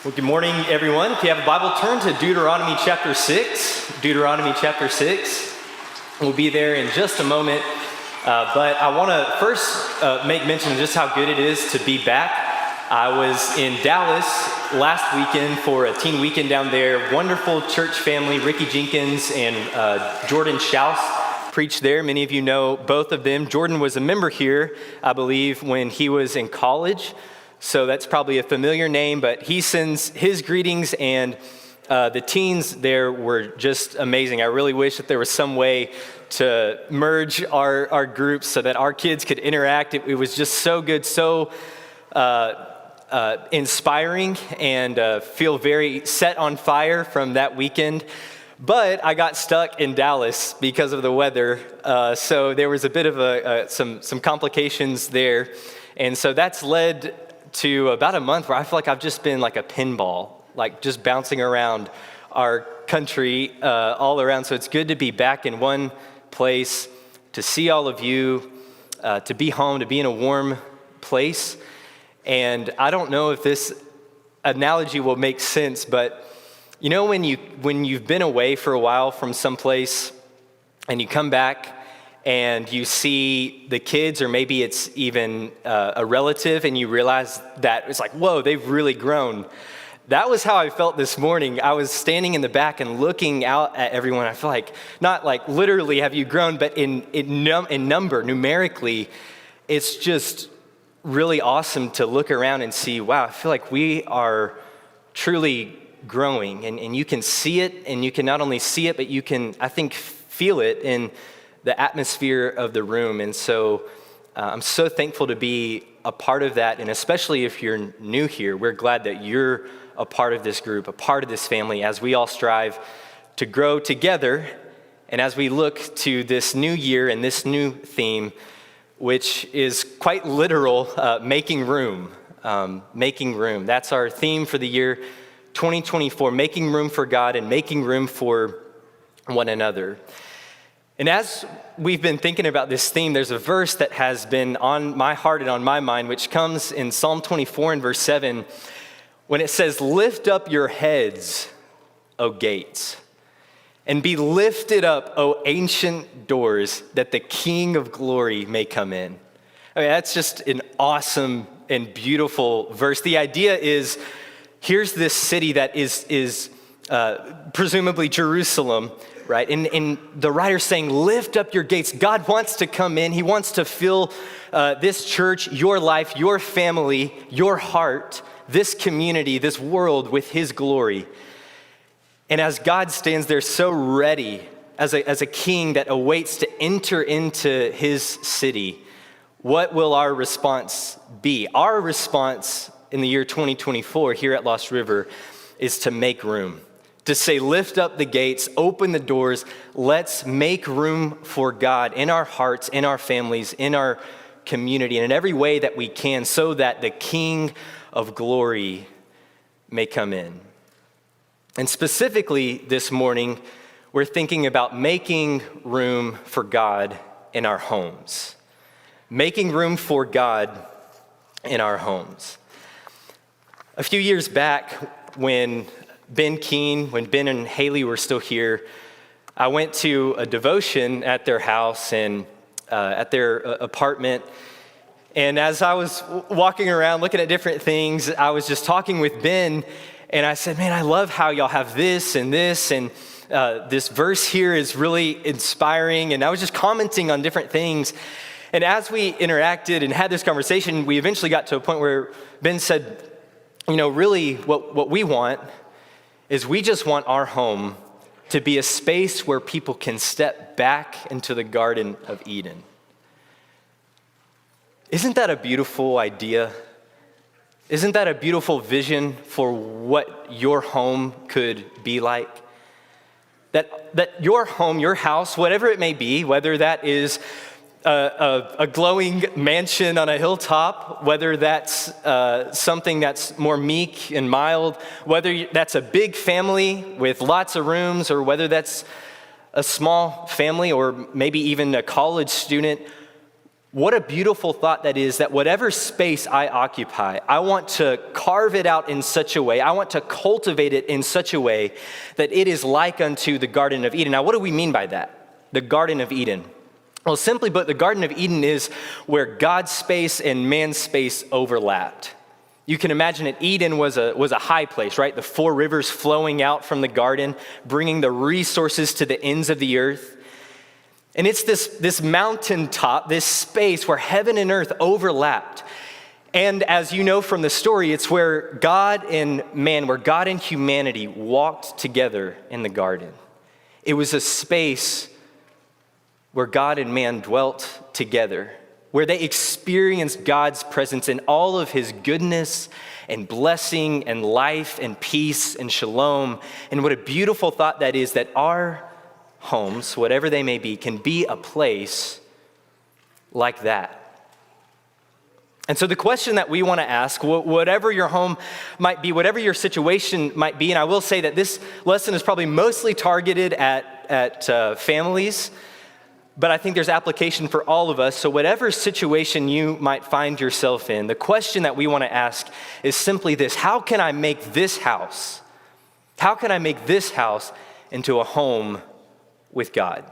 Well, good morning, everyone. If you have a Bible, turn to Deuteronomy chapter 6. Deuteronomy chapter 6. We'll be there in just a moment. But I want to first make mention of just how good it is to be back. I was in Dallas last weekend for a teen weekend down there. Wonderful church family, Ricky Jenkins and Jordan Schaus preached there. Many of you know both of them. Jordan was a member here, I believe, when he was in college. So that's probably a familiar name, but he sends his greetings, and the teens there were just amazing. I really wish that there was some way to merge our groups so that our kids could interact. It was just so good, so inspiring, and feel very set on fire from that weekend. But I got stuck in Dallas because of the weather, so there was a bit of some complications there. And so that's led to about a month where I feel like I've just been like a pinball, like just bouncing around our country all around. So it's good to be back in one place, to see all of you, to be home, to be in a warm place. And I don't know if this analogy will make sense, but you know when you've been away for a while from someplace and you come back and you see the kids, or maybe it's even a relative, and you realize that it's like, whoa, they've really grown. That was how I felt this morning. I was standing in the back and looking out at everyone. I feel like, not like literally have you grown, but in number, numerically, it's just really awesome to look around and see, wow, I feel like we are truly growing. And you can see it, and you can not only see it, but you can, I think, feel it in the atmosphere of the room. And so I'm so thankful to be a part of that. And especially if you're new here, we're glad that you're a part of this group, a part of this family, as we all strive to grow together. And as we look to this new year and this new theme, which is quite literal, making room. Making room. That's our theme for the year 2024, making room for God and making room for one another. And as we've been thinking about this theme, there's a verse that has been on my heart and on my mind, which comes in Psalm 24 and verse 7, when it says, "Lift up your heads, O gates, and be lifted up, O ancient doors, that the King of glory may come in." I mean, that's just an awesome and beautiful verse. The idea is, here's this city that is presumably Jerusalem, right? And the writer's saying, lift up your gates. God wants to come in. He wants to fill this church, your life, your family, your heart, this community, this world with his glory. And as God stands there so ready, as a king that awaits to enter into his city, what will our response be? Our response in the year 2024 here at Lost River is to make room. To say, lift up the gates, open the doors, let's make room for God in our hearts, in our families, in our community, and in every way that we can, so that the King of glory may come in. And specifically this morning, we're thinking about making room for God in our homes. Making room for God in our homes. A few years back, when Ben and Haley were still here, I went to a devotion at their house and at their apartment. And as I was walking around looking at different things, I was just talking with Ben, and I said, man, I love how y'all have this, and this verse here is really inspiring. And I was just commenting on different things. And as we interacted and had this conversation, we eventually got to a point where Ben said, you know, really what we want is we just want our home to be a space where people can step back into the Garden of Eden. Isn't that a beautiful idea? Isn't that a beautiful vision for what your home could be like? That your home, your house, whatever it may be, whether that is a glowing mansion on a hilltop, whether that's something that's more meek and mild, whether that's a big family with lots of rooms, or whether that's a small family, or maybe even a college student, What a beautiful thought that is, that whatever space I occupy, I want to carve it out in such a way, I want to cultivate it in such a way that it is like unto the Garden of Eden. Now, what do we mean by that? The Garden of Eden. Well, simply put, the Garden of Eden is where God's space and man's space overlapped. You can imagine it, Eden was a high place, right? The 4 rivers flowing out from the garden, bringing the resources to the ends of the earth. And it's this mountaintop, this space where heaven and earth overlapped. And as you know from the story, it's where God and man, where God and humanity walked together in the garden. It was a space where God and man dwelt together, where they experienced God's presence in all of his goodness and blessing and life and peace and shalom. And what a beautiful thought that is, that our homes, whatever they may be, can be a place like that. And so the question that we want to ask, whatever your home might be, whatever your situation might be, and I will say that this lesson is probably mostly targeted at families, but I think there's application for all of us. So whatever situation you might find yourself in, the question that we want to ask is simply this: how can I make this house into a home with God?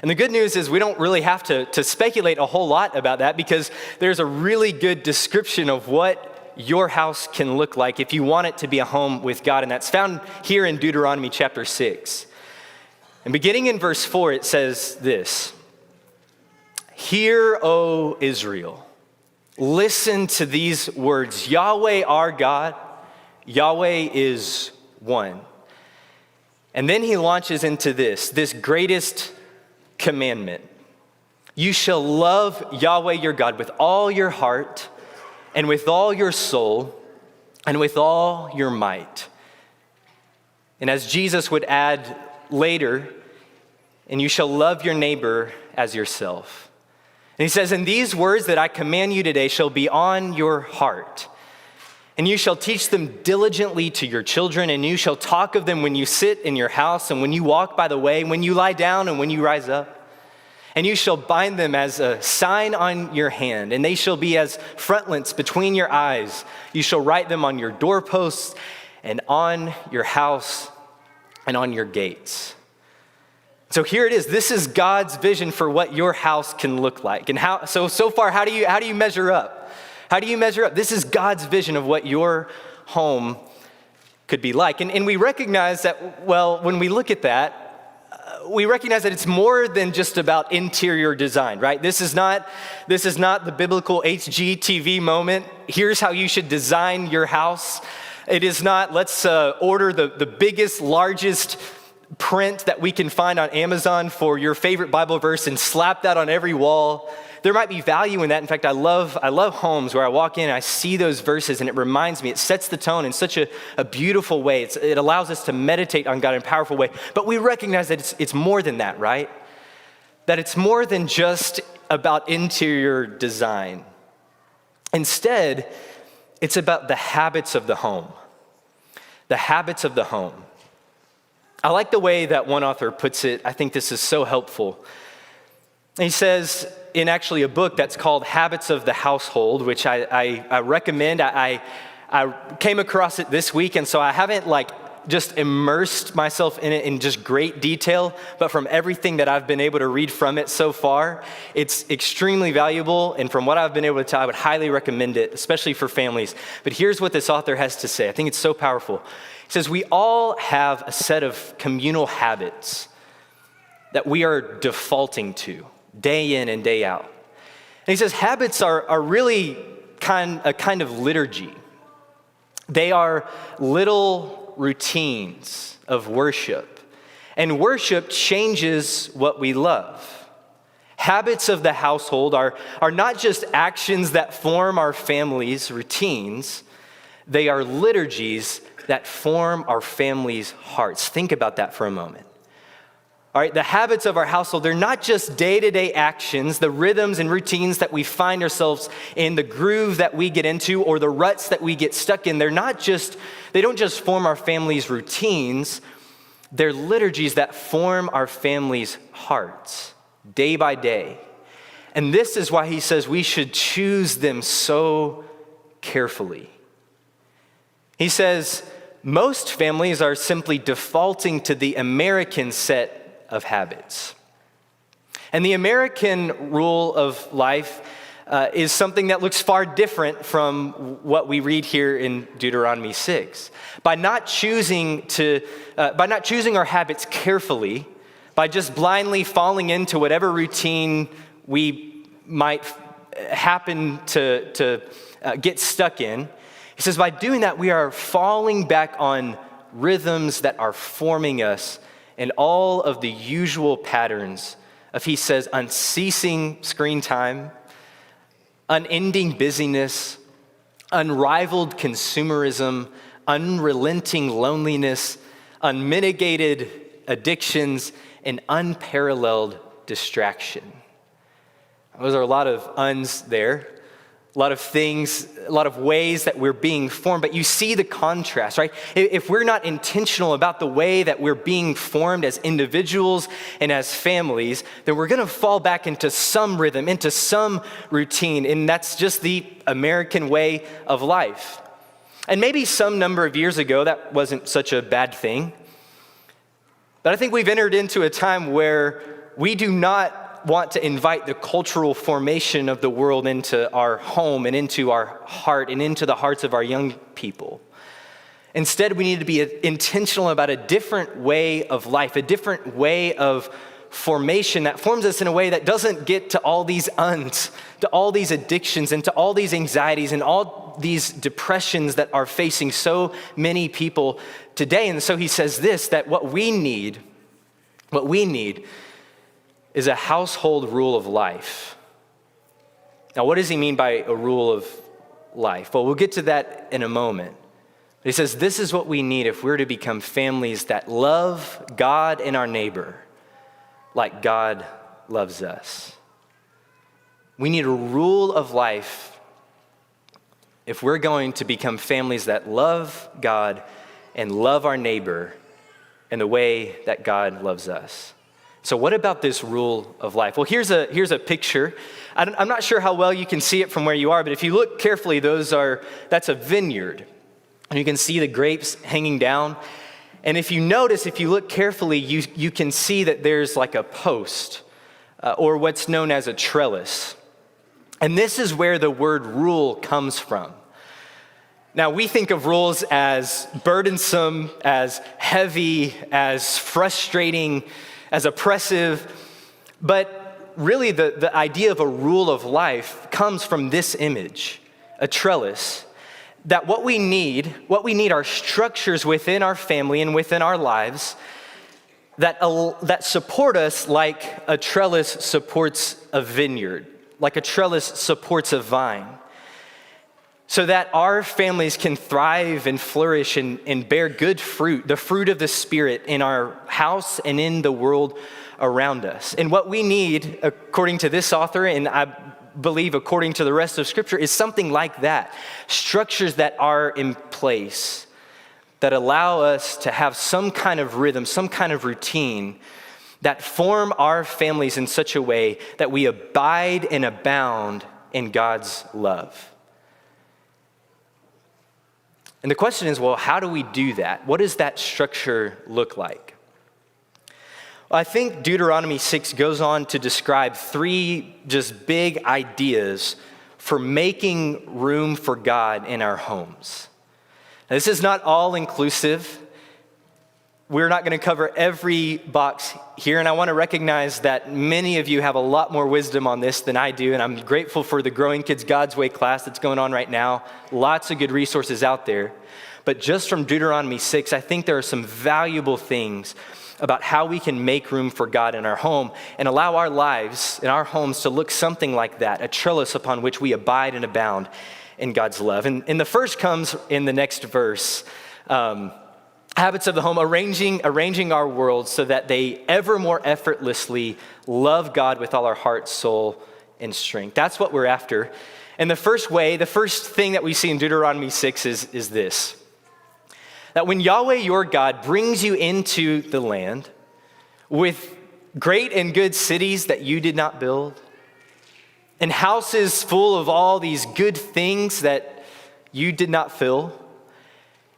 And the good news is we don't really have to speculate a whole lot about that, because there's a really good description of what your house can look like if you want it to be a home with God, and that's found here in Deuteronomy chapter 6. And beginning in verse 4, it says this: "Hear, O Israel, listen to these words. Yahweh our God, Yahweh is one." And then he launches into this greatest commandment: "You shall love Yahweh your God with all your heart and with all your soul and with all your might." And as Jesus would add later, "And you shall love your neighbor as yourself." And he says, "And these words that I command you today shall be on your heart. And you shall teach them diligently to your children, and you shall talk of them when you sit in your house and when you walk by the way, when you lie down and when you rise up. And you shall bind them as a sign on your hand, and they shall be as frontlets between your eyes. You shall write them on your doorposts and on your house and on your gates." So here it is. This is God's vision for what your house can look like. And so far, how do you measure up? How do you measure up? This is God's vision of what your home could be like. And we recognize that, well, when we look at that, we recognize that it's more than just about interior design, right? This is not the biblical HGTV moment. Here's how you should design your house. It is not, let's order the biggest, largest print that we can find on Amazon for your favorite Bible verse and slap that on every wall. There might be value in that. In fact, I love homes where I walk in and I see those verses and it reminds me, it sets the tone in such a beautiful way. It allows us to meditate on God in a powerful way. But we recognize that it's more than that, right? That it's more than just about interior design. Instead, it's about the habits of the home. The habits of the home. I like the way that one author puts it. I think this is so helpful. He says, in actually a book that's called Habits of the Household, which I recommend. I came across it this week, and so I haven't just immersed myself in it in just great detail, but from everything that I've been able to read from it so far, it's extremely valuable, and from what I've been able to tell, I would highly recommend it, especially for families. But here's what this author has to say. I think it's so powerful. He says, "We all have a set of communal habits that we are defaulting to day in and day out." And he says habits are really a kind of liturgy. They are little routines of worship. And worship changes what we love. Habits of the household are not just actions that form our family's routines. They are liturgies that form our family's hearts. Think about that for a moment. All right, the habits of our household, they're not just day-to-day actions, the rhythms and routines that we find ourselves in, the groove that we get into, or the ruts that we get stuck in. They don't just form our family's routines, they're liturgies that form our family's hearts day by day. And this is why he says we should choose them so carefully. He says most families are simply defaulting to the American set of habits. And the American rule of life is something that looks far different from what we read here in Deuteronomy 6. By not choosing our habits carefully, by just blindly falling into whatever routine we might happen to get stuck in, he says by doing that, we are falling back on rhythms that are forming us in all of the usual patterns of, he says, unceasing screen time, unending busyness, unrivaled consumerism, unrelenting loneliness, unmitigated addictions, and unparalleled distraction. Those are a lot of uns there, a lot of things, a lot of ways that we're being formed, but you see the contrast, right? If we're not intentional about the way that we're being formed as individuals and as families, then we're gonna fall back into some rhythm, into some routine, and that's just the American way of life. And maybe some number of years ago, that wasn't such a bad thing, but I think we've entered into a time where we do not want to invite the cultural formation of the world into our home and into our heart and into the hearts of our young people. Instead, we need to be intentional about a different way of life, a different way of formation that forms us in a way that doesn't get to all these uns, to all these addictions, and to all these anxieties and all these depressions that are facing so many people today. And so he says this, that what we need is a household rule of life. Now, what does he mean by a rule of life? Well, we'll get to that in a moment. But he says this is what we need if we're to become families that love God and our neighbor like God loves us. We need a rule of life if we're going to become families that love God and love our neighbor in the way that God loves us. So what about this rule of life? Well, here's a picture. I'm not sure how well you can see it from where you are, but if you look carefully, that's a vineyard. And you can see the grapes hanging down. And if you notice, if you look carefully, you can see that there's like a post, or what's known as a trellis. And this is where the word rule comes from. Now, we think of rules as burdensome, as heavy, as frustrating, as oppressive, but really the idea of a rule of life comes from this image, a trellis, that what we need are structures within our family and within our lives that support us like a trellis supports a vineyard, like a trellis supports a vine, so that our families can thrive and flourish and bear good fruit, the fruit of the Spirit in our house and in the world around us. And what we need, according to this author, and I believe according to the rest of Scripture, is something like that. Structures that are in place that allow us to have some kind of rhythm, some kind of routine that form our families in such a way that we abide and abound in God's love. And the question is, well, how do we do that? What does that structure look like? Well, I think Deuteronomy 6 goes on to describe three just big ideas for making room for God in our homes. Now, this is not all inclusive. We're not going to cover every box here, and I want to recognize that many of you have a lot more wisdom on this than I do, and I'm grateful for the Growing Kids God's Way class that's going on right now. Lots of good resources out there. But just from Deuteronomy 6, I think there are some valuable things about how we can make room for God in our home and allow our lives and our homes to look something like that, a trellis upon which we abide and abound in God's love. And the first comes in the next verse. Habits of the home, arranging our world so that they ever more effortlessly love God with all our heart, soul, and strength. That's what we're after. And the first thing that we see in Deuteronomy 6 is this. That when Yahweh your God brings you into the land with great and good cities that you did not build, and houses full of all these good things that you did not fill,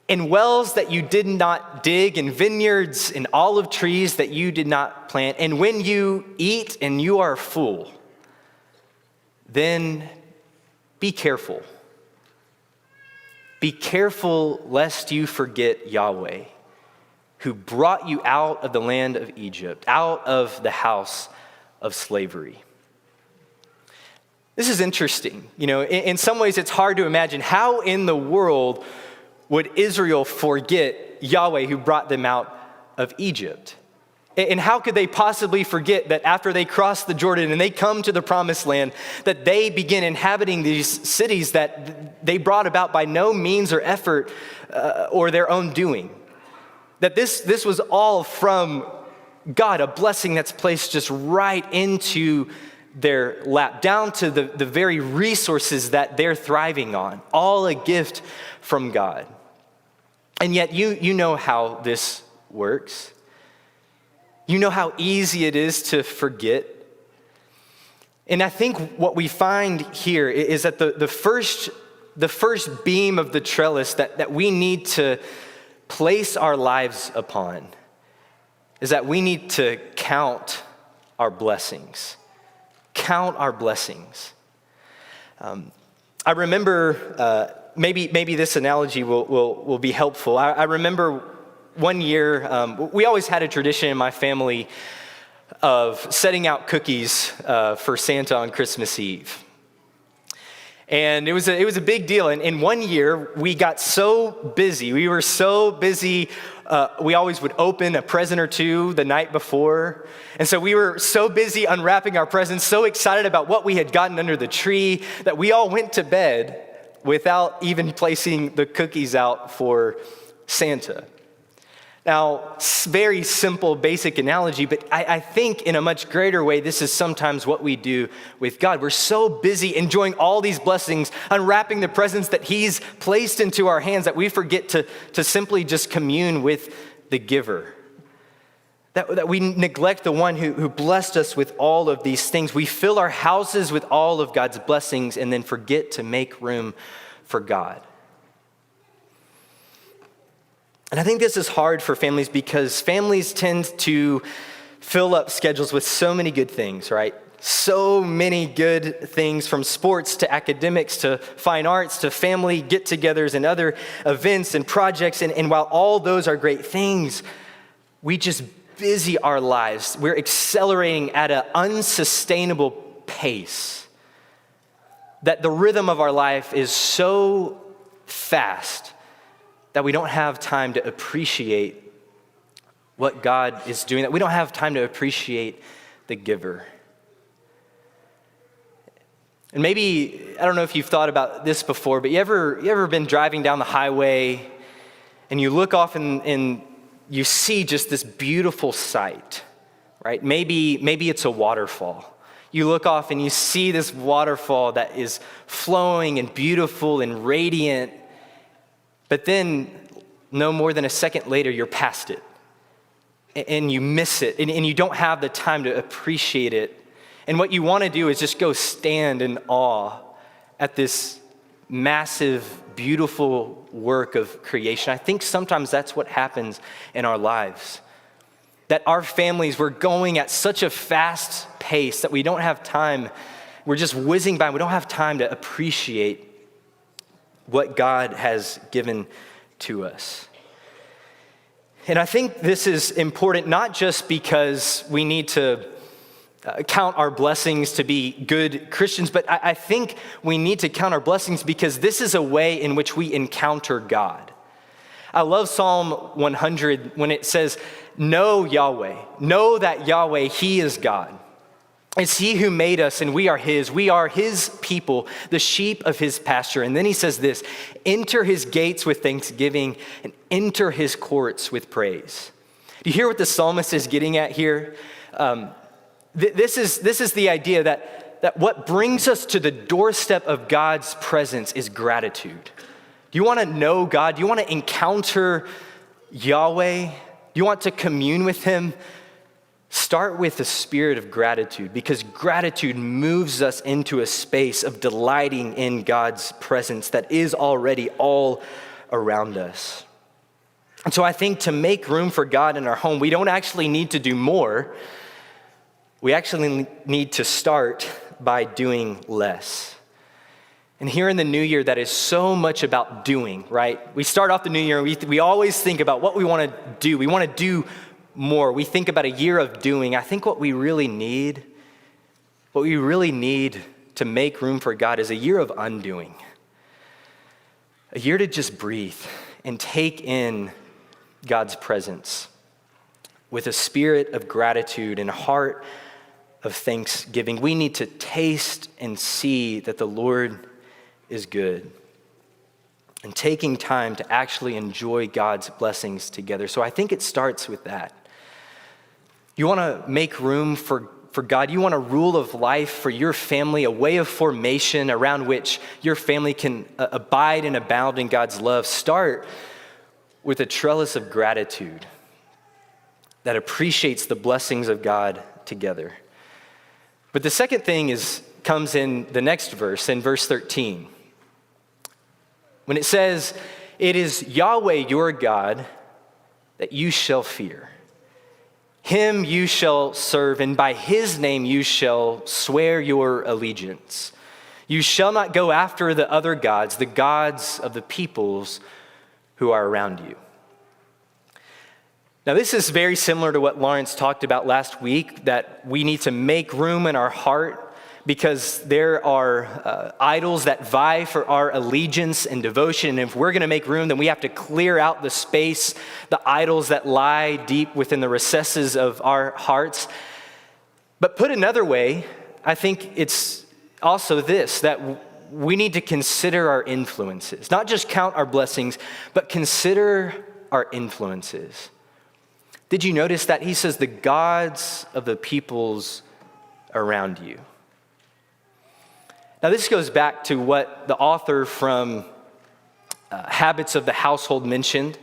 and wells that you did not dig, and vineyards and olive trees that you did not plant. And when you eat and you are full, then be careful. Be careful lest you forget Yahweh, who brought you out of the land of Egypt, out of the house of slavery. This is interesting. In some ways it's hard to imagine how in the world would Israel forget Yahweh who brought them out of Egypt? And how could they possibly forget that after they cross the Jordan and they come to the promised land, that they begin inhabiting these cities that they brought about by no means or effort or their own doing? That this was all from God, a blessing that's placed just right into their lap, down to the very resources that they're thriving on, all a gift from God. And yet you know how this works. You know how easy it is to forget. And I think what we find here is that the first beam of the trellis that we need to place our lives upon is that we need to count our blessings. Count our blessings. I remember, maybe this analogy will be helpful. I remember one year, we always had a tradition in my family of setting out cookies for Santa on Christmas Eve. And it was a big deal. And in one year, we got so busy. We were so busy, we always would open a present or two the night before. And so we were so busy unwrapping our presents, so excited about what we had gotten under the tree, that we all went to bed without even placing the cookies out for Santa. Now, very simple, basic analogy, but I think in a much greater way, this is sometimes what we do with God. We're so busy enjoying all these blessings, unwrapping the presents that He's placed into our hands, that we forget to simply just commune with the giver. That we neglect the one who blessed us with all of these things. We fill our houses with all of God's blessings and then forget to make room for God. And I think this is hard for families because families tend to fill up schedules with so many good things, right? So many good things, from sports to academics to fine arts to family get-togethers and other events and projects. And while all those are great things, we just busy our lives. We're accelerating at an unsustainable pace, that the rhythm of our life is so fast that we don't have time to appreciate what God is doing, that we don't have time to appreciate the giver. And maybe, I don't know if you've thought about this before, but you ever been driving down the highway and you look off and you see just this beautiful sight, right? Maybe it's a waterfall. You look off and you see this waterfall that is flowing and beautiful and radiant, but then no more than a second later, you're past it and you miss it and you don't have the time to appreciate it. And what you want to do is just go stand in awe at this massive, beautiful work of creation. I think sometimes that's what happens in our lives. That our families, we're going at such a fast pace that we don't have time. We're just whizzing by. We don't have time to appreciate what God has given to us. And I think this is important not just because we need to count our blessings to be good Christians, but I think we need to count our blessings because this is a way in which we encounter God. I love Psalm 100 when it says, "Know Yahweh, know that Yahweh, He is God. It's He who made us and we are His. We are His people, the sheep of His pasture." And then he says this, "Enter His gates with thanksgiving and enter His courts with praise." Do you hear what the psalmist is getting at here? This is the idea that what brings us to the doorstep of God's presence is gratitude. Do you want to know God? Do you want to encounter Yahweh? Do you want to commune with Him? Start with a spirit of gratitude, because gratitude moves us into a space of delighting in God's presence that is already all around us. And so I think to make room for God in our home, we don't actually need to do more. We actually need to start by doing less. And here in the new year, that is so much about doing, right? We start off the new year, and we always think about what we want to do. We want to do more. We think about a year of doing. I think what we really need to make room for God is a year of undoing. A year to just breathe and take in God's presence with a spirit of gratitude and a heart of thanksgiving. We need to taste and see that the Lord is good, and taking time to actually enjoy God's blessings together. So I think it starts with that. You want to make room for God. You want a rule of life for your family, a way of formation around which your family can abide and abound in God's love. Start with a trellis of gratitude that appreciates the blessings of God together. But the second thing comes in the next verse, in verse 13. When it says, "It is Yahweh your God that you shall fear. Him you shall serve, and by his name you shall swear your allegiance. You shall not go after the other gods, the gods of the peoples who are around you." Now, this is very similar to what Lawrence talked about last week, that we need to make room in our heart because there are idols that vie for our allegiance and devotion. And if we're going to make room, then we have to clear out the space, the idols that lie deep within the recesses of our hearts. But put another way, I think it's also this, that we need to consider our influences. Not just count our blessings, but consider our influences. Did you notice that he says the gods of the peoples around you? Now, this goes back to what the author from Habits of the Household mentioned,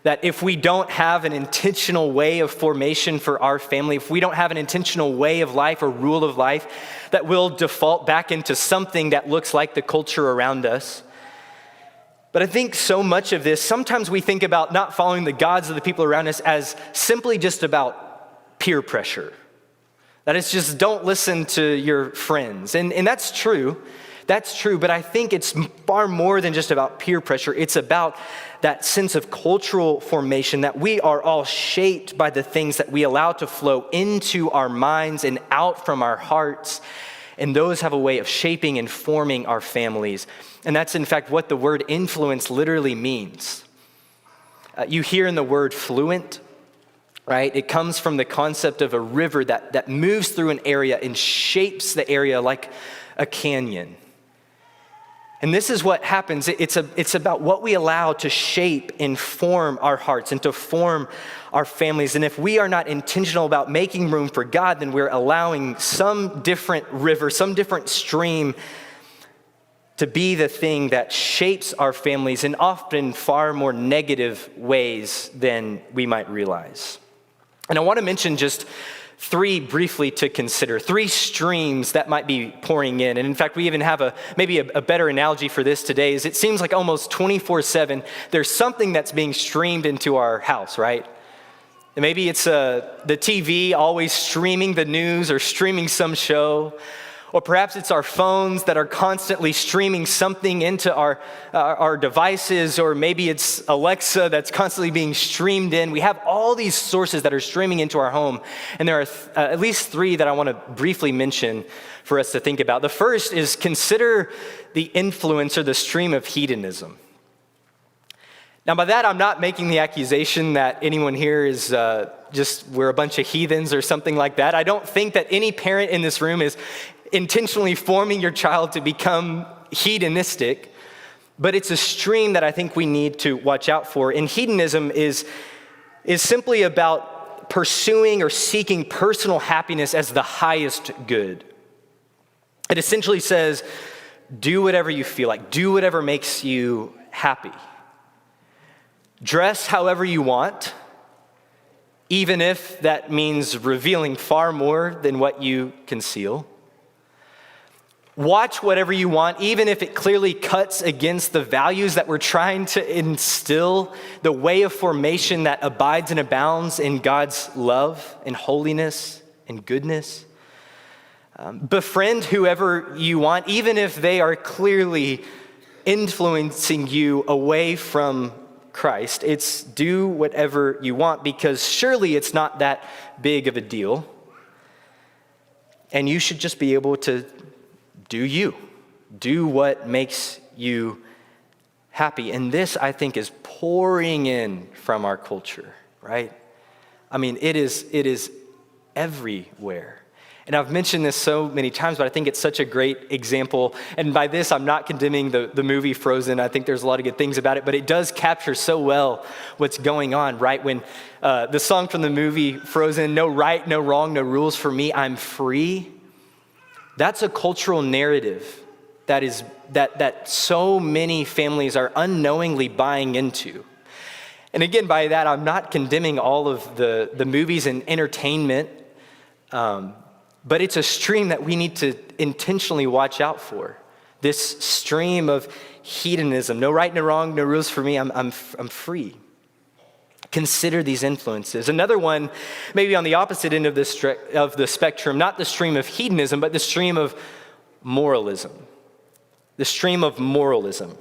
that if we don't have an intentional way of formation for our family, if we don't have an intentional way of life or rule of life, that we'll default back into something that looks like the culture around us. But I think so much of this, sometimes we think about not following the gods of the people around us as simply just about peer pressure. That it's just don't listen to your friends. And that's true. That's true, but I think it's far more than just about peer pressure. It's about that sense of cultural formation, that we are all shaped by the things that we allow to flow into our minds and out from our hearts. And those have a way of shaping and forming our families. And that's in fact what the word influence literally means. You hear in the word fluent, right? It comes from the concept of a river that moves through an area and shapes the area like a canyon. And this is what happens. It's about what we allow to shape and form our hearts and to form our families. And if we are not intentional about making room for God, then we're allowing some different river, some different stream to be the thing that shapes our families in often far more negative ways than we might realize. And I want to mention just three briefly to consider, three streams that might be pouring in. And in fact, we even have maybe a better analogy for this today is it seems like almost 24/7, there's something that's being streamed into our house, right? And maybe it's the TV always streaming the news or streaming some show. Or perhaps it's our phones that are constantly streaming something into our devices, or maybe it's Alexa that's constantly being streamed in. We have all these sources that are streaming into our home, and there are at least three that I want to briefly mention for us to think about. The first is consider the influence or the stream of hedonism. Now, by that, I'm not making the accusation that anyone here is we're a bunch of heathens or something like that. I don't think that any parent in this room is intentionally forming your child to become hedonistic, but it's a stream that I think we need to watch out for. And hedonism is simply about pursuing or seeking personal happiness as the highest good. It essentially says, do whatever you feel like, do whatever makes you happy. Dress however you want, even if that means revealing far more than what you conceal. Watch whatever you want, even if it clearly cuts against the values that we're trying to instill, the way of formation that abides and abounds in God's love and holiness and goodness. Befriend whoever you want, even if they are clearly influencing you away from Christ. It's do whatever you want, because surely it's not that big of a deal. And you should just be able to do you. Do what makes you happy. And this, I think, is pouring in from our culture, right? I mean, it is everywhere. And I've mentioned this so many times, but I think it's such a great example. And by this, I'm not condemning the movie Frozen. I think there's a lot of good things about it, but it does capture so well what's going on, right? When the song from the movie Frozen, no right, no wrong, no rules for me, I'm free. That's a cultural narrative that so many families are unknowingly buying into. And again, by that, I'm not condemning all of the movies and entertainment, but it's a stream that we need to intentionally watch out for. This stream of hedonism, no right, no wrong, no rules for me, I'm free. Consider these influences. Another one, maybe on the opposite end of the spectrum, not the stream of hedonism, but the stream of moralism. The stream of moralism.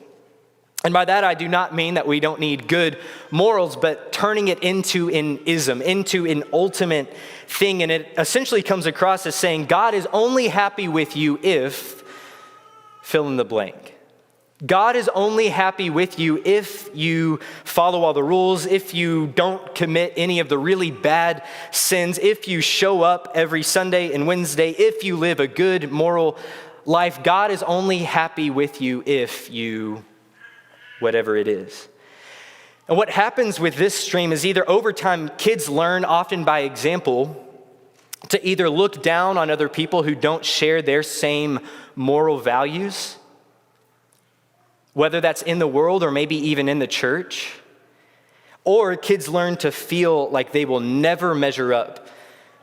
And by that, I do not mean that we don't need good morals, but turning it into an ism, into an ultimate thing. And it essentially comes across as saying, God is only happy with you if, fill in the blank. God is only happy with you if you follow all the rules, if you don't commit any of the really bad sins, if you show up every Sunday and Wednesday, if you live a good moral life. God is only happy with you if you whatever it is. And what happens with this stream is either over time, kids learn, often by example, to either look down on other people who don't share their same moral values, whether that's in the world or maybe even in the church, or kids learn to feel like they will never measure up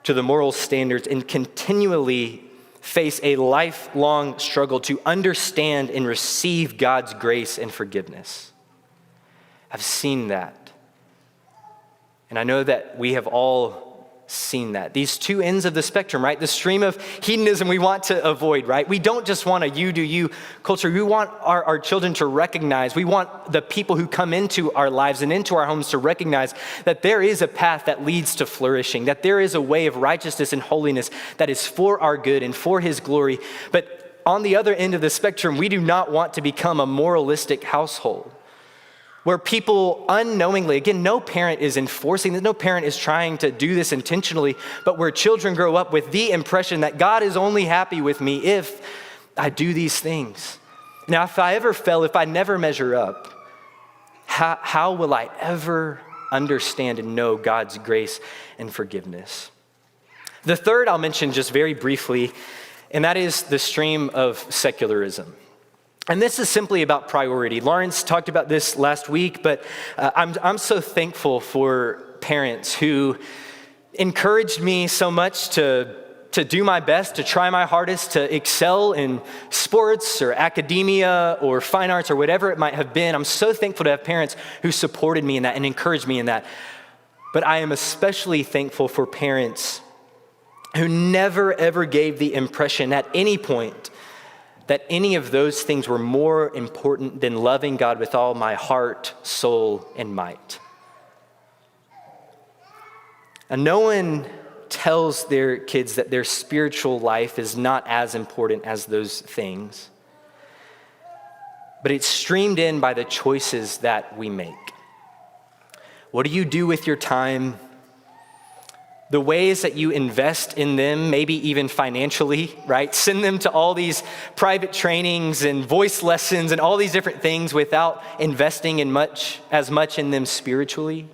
to the moral standards and continually face a lifelong struggle to understand and receive God's grace and forgiveness. I've seen that. And I know that we have all seen that. These two ends of the spectrum, right? The stream of hedonism we want to avoid, right? We don't just want a you do you culture. We want our children to recognize, we want the people who come into our lives and into our homes to recognize that there is a path that leads to flourishing, that there is a way of righteousness and holiness that is for our good and for His glory. But on the other end of the spectrum, we do not want to become a moralistic household where people unknowingly, again, no parent is enforcing this, no parent is trying to do this intentionally, but where children grow up with the impression that God is only happy with me if I do these things. Now, if I ever fail, if I never measure up, how will I ever understand and know God's grace and forgiveness? The third I'll mention just very briefly, and that is the stream of secularism. And this is simply about priority. Lawrence talked about this last week, but I'm so thankful for parents who encouraged me so much to do my best, to try my hardest, to excel in sports or academia or fine arts or whatever it might have been. I'm so thankful to have parents who supported me in that and encouraged me in that. But I am especially thankful for parents who never ever gave the impression at any point that any of those things were more important than loving God with all my heart, soul, and might. And no one tells their kids that their spiritual life is not as important as those things, but it's streamed in by the choices that we make. What do you do with your time? The ways that you invest in them, maybe even financially, right? Send them to all these private trainings and voice lessons and all these different things without investing as much in them spiritually.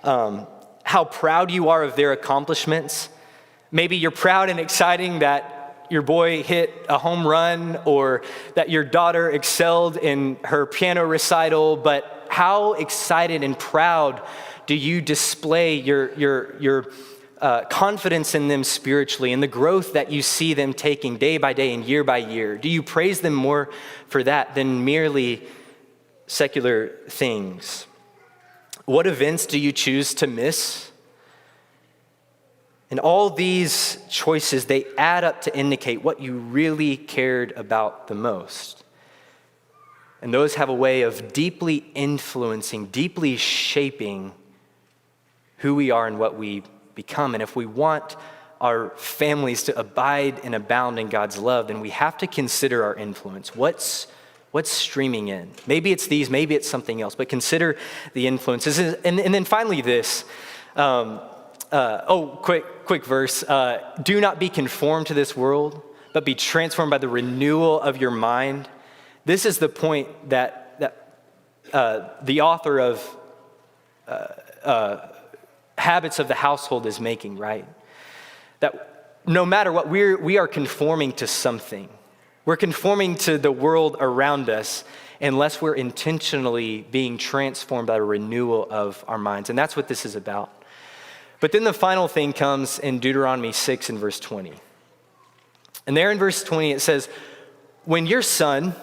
How proud you are of their accomplishments. Maybe you're proud and exciting that your boy hit a home run or that your daughter excelled in her piano recital, but how excited and proud do you display your confidence in them spiritually and the growth that you see them taking day by day and year by year? Do you praise them more for that than merely secular things? What events do you choose to miss? And all these choices, they add up to indicate what you really cared about the most. And those have a way of deeply influencing, deeply shaping who we are and what we become. And if we want our families to abide and abound in God's love, then we have to consider our influence. What's streaming in? Maybe it's these, maybe it's something else, but consider the influences. And then finally this, quick verse. Do not be conformed to this world, but be transformed by the renewal of your mind. This is the point that the author of Habits of the Household is making, right? That no matter what, we are conforming to something. We're conforming to the world around us unless we're intentionally being transformed by the renewal of our minds. And that's what this is about. But then the final thing comes in Deuteronomy 6 and verse 20. And there in verse 20 it says, when your son,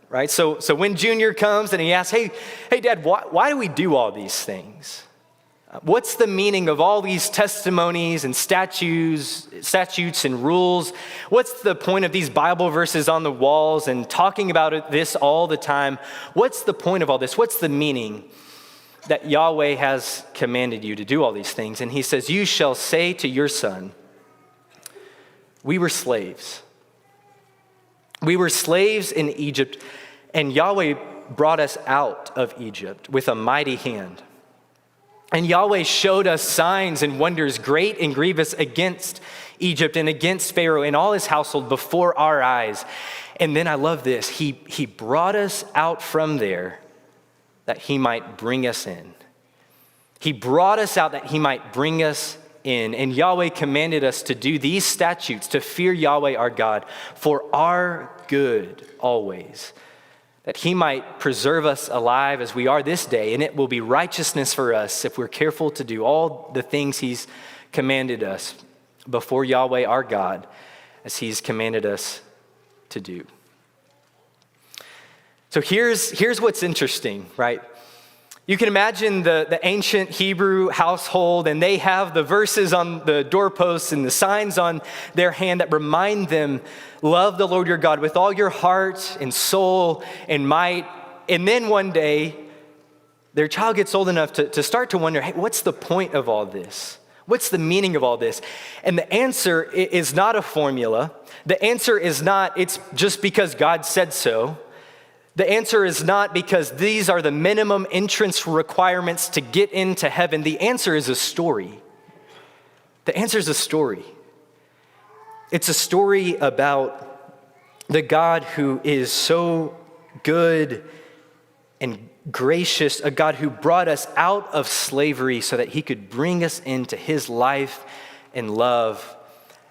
right? So when Junior comes and he asks, hey Dad, why do we do all these things? What's the meaning of all these testimonies and statutes and rules? What's the point of these Bible verses on the walls and talking about this all the time? What's the point of all this? What's the meaning that Yahweh has commanded you to do all these things? And he says, you shall say to your son, we were slaves. We were slaves in Egypt, and Yahweh brought us out of Egypt with a mighty hand. And Yahweh showed us signs and wonders great and grievous against Egypt and against Pharaoh and all his household before our eyes. And then I love this. He brought us out from there that he might bring us in. He brought us out that he might bring us in. And Yahweh commanded us to do these statutes, to fear Yahweh our God for our good always, that he might preserve us alive as we are this day, and it will be righteousness for us if we're careful to do all the things he's commanded us before Yahweh our God, as he's commanded us to do. So here's what's interesting, right? You can imagine the ancient Hebrew household, and they have the verses on the doorposts and the signs on their hand that remind them, love the Lord your God with all your heart and soul and might. And then one day, their child gets old enough to start to wonder, hey, what's the point of all this? What's the meaning of all this? And the answer is not a formula. The answer is not, it's just because God said so. The answer is not because these are the minimum entrance requirements to get into heaven. The answer is a story. The answer is a story. It's a story about the God who is so good and gracious, a God who brought us out of slavery so that he could bring us into his life and love,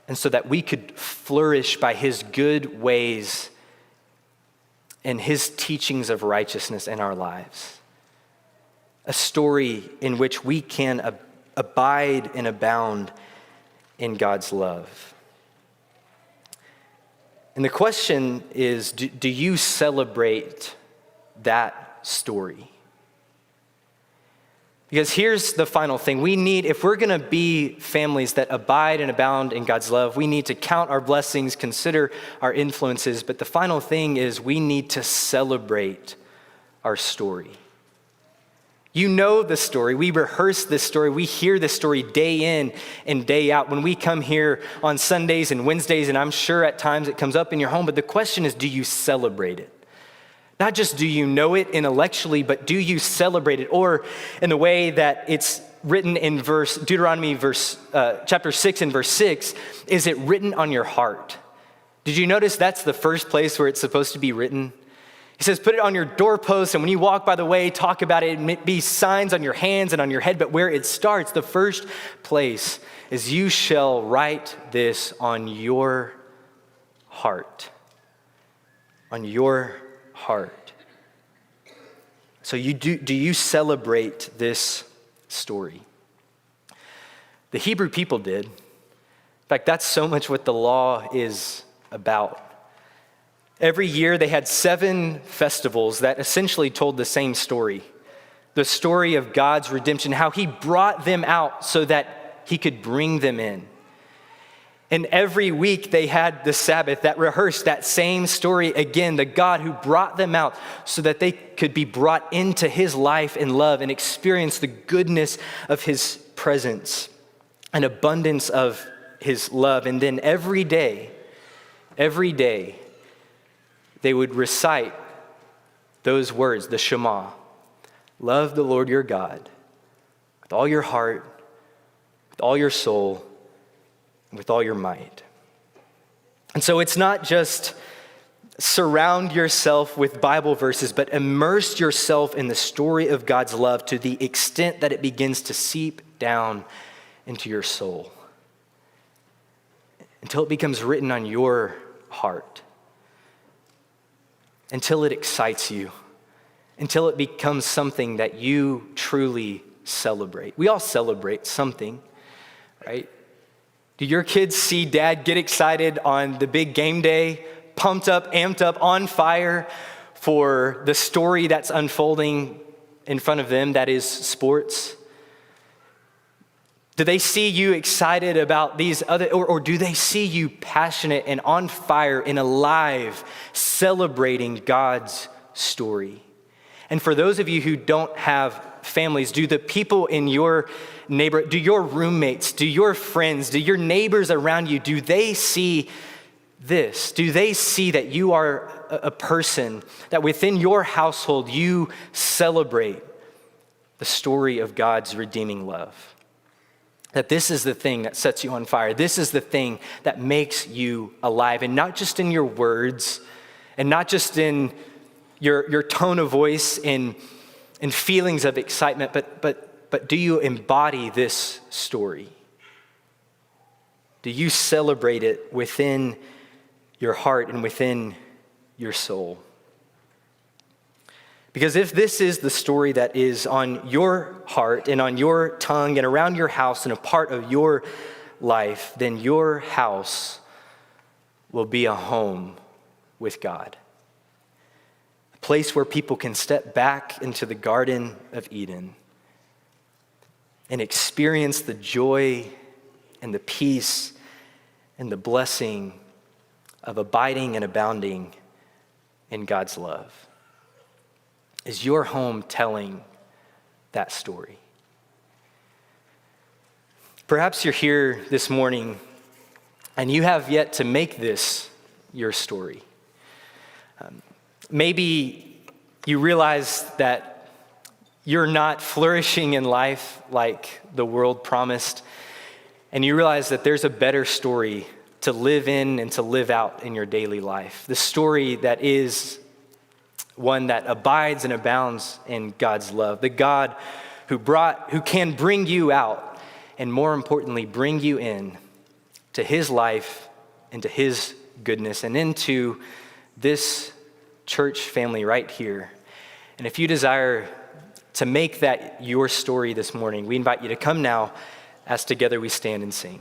and so that we could flourish by his good ways and his teachings of righteousness in our lives. A story in which we can abide and abound in God's love. And the question is, do you celebrate that story? Because here's the final thing. If we're going to be families that abide and abound in God's love, we need to count our blessings, consider our influences. But the final thing is we need to celebrate our story. You know the story. We rehearse this story. We hear this story day in and day out when we come here on Sundays and Wednesdays, and I'm sure at times it comes up in your home. But the question is, do you celebrate it? Not just do you know it intellectually, but do you celebrate it? Or in the way that it's written in Deuteronomy chapter 6 and verse 6, is it written on your heart? Did you notice that's the first place where it's supposed to be written? He says, put it on your doorpost, and when you walk by the way, talk about it. It may be signs on your hands and on your head, but where it starts, the first place is you shall write this on your heart. On your heart. So do you celebrate this story. The Hebrew people did. In fact, that's so much what the law is about. Every year they had 7 festivals that essentially told the same story. The story of God's redemption, how he brought them out so that he could bring them in. And every week they had the Sabbath that rehearsed that same story again, the God who brought them out so that they could be brought into his life and love and experience the goodness of his presence and abundance of his love. And then every day, they would recite those words, the Shema. Love the Lord your God with all your heart, with all your soul, and with all your might. And so it's not just surround yourself with Bible verses, but immerse yourself in the story of God's love to the extent that it begins to seep down into your soul until it becomes written on your heart, until it excites you, until it becomes something that you truly celebrate. We all celebrate something, right? Do your kids see dad get excited on the big game day, pumped up, amped up, on fire for the story that's unfolding in front of them, that is sports? Do they see you excited about these other, or do they see you passionate and on fire and alive, celebrating God's story? And for those of you who don't have families, do the people in your neighborhood, do your roommates, do your friends, do your neighbors around you, do they see this? Do they see that you are a person, that within your household you celebrate the story of God's redeeming love? That this is the thing that sets you on fire. This is the thing that makes you alive, and not just in your words, and not just in your tone of voice and feelings of excitement, but do you embody this story? Do you celebrate it within your heart and within your soul? Because if this is the story that is on your heart and on your tongue and around your house and a part of your life, then your house will be a home with God. A place where people can step back into the Garden of Eden and experience the joy and the peace and the blessing of abiding and abounding in God's love. Is your home telling that story? Perhaps you're here this morning and you have yet to make this your story. Maybe you realize that you're not flourishing in life like the world promised, and you realize that there's a better story to live in and to live out in your daily life. The story that is one that abides and abounds in God's love. The God who can bring you out, and more importantly, bring you in to his life, into his goodness, and into this church family right here. And if you desire to make that your story this morning, we invite you to come now as together we stand and sing.